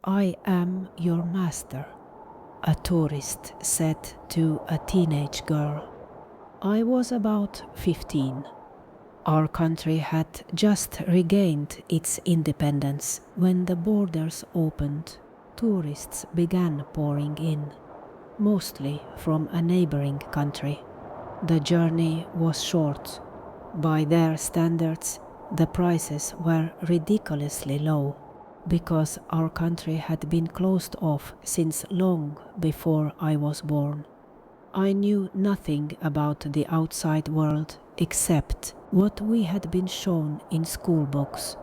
"I am your master," a tourist said to a teenage girl. I was about 15. Our country had just regained its independence. When the borders opened, tourists began pouring in, mostly from a neighboring country. The journey was short. By their standards, the prices were ridiculously low, because our country had been closed off since long before I was born. I knew nothing about the outside world except what we had been shown in school books.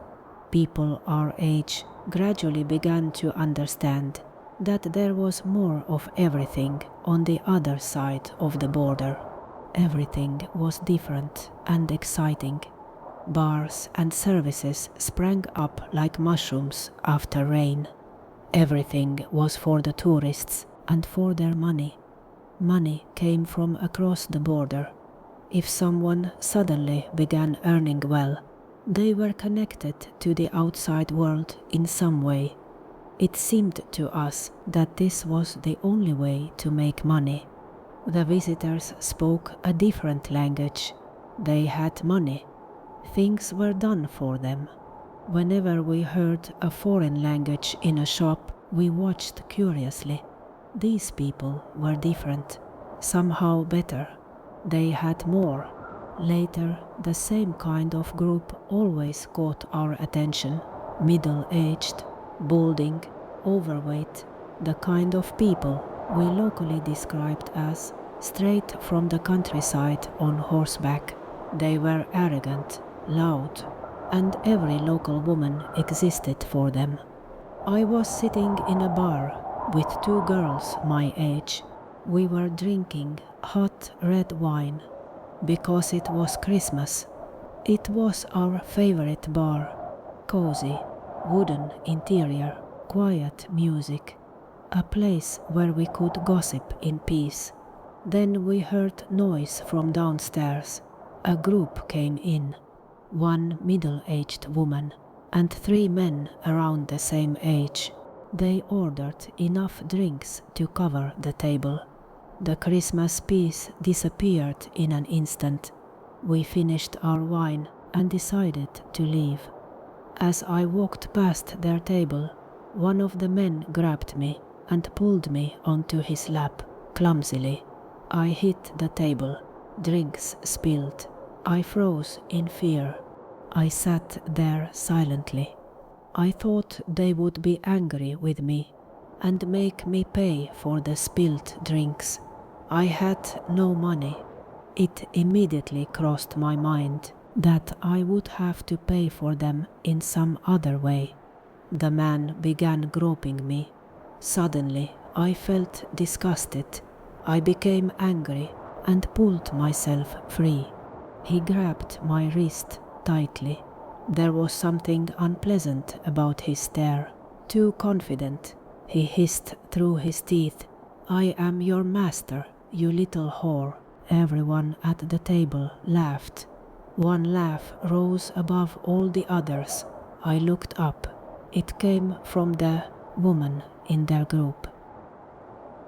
People our age gradually began to understand that there was more of everything on the other side of the border. Everything was different and exciting. Bars and services sprang up like mushrooms after rain. Everything was for the tourists and for their money. Money came from across the border. If someone suddenly began earning well, they were connected to the outside world in some way. It seemed to us that this was the only way to make money. The visitors spoke a different language. They had money. Things were done for them. Whenever we heard a foreign language in a shop, we watched curiously. These people were different, somehow better. They had more. Later, the same kind of group always caught our attention. Middle-aged, balding, overweight, the kind of people we locally described as straight from the countryside on horseback. They were arrogant, loud, and every local woman existed for them. I was sitting in a bar with two girls my age. We were drinking hot red wine because it was Christmas. It was our favorite bar. Cozy, wooden interior, quiet music, a place where we could gossip in peace. Then we heard noise from downstairs. A group came in, one middle-aged woman and three men around the same age. They ordered enough drinks to cover the table. The Christmas peace disappeared in an instant. We finished our wine and decided to leave. As I walked past their table, one of the men grabbed me and pulled me onto his lap, clumsily. I hit the table. Drinks spilled. I froze in fear. I sat there silently. I thought they would be angry with me and make me pay for the spilled drinks. I had no money. It immediately crossed my mind that I would have to pay for them in some other way. The man began groping me. Suddenly, I felt disgusted. I became angry and pulled myself free. He grabbed my wrist tightly. There was something unpleasant about his stare. Too confident. He hissed through his teeth, "I am your master, you little whore." Everyone at the table laughed. One laugh rose above all the others. I looked up. It came from the woman in their group.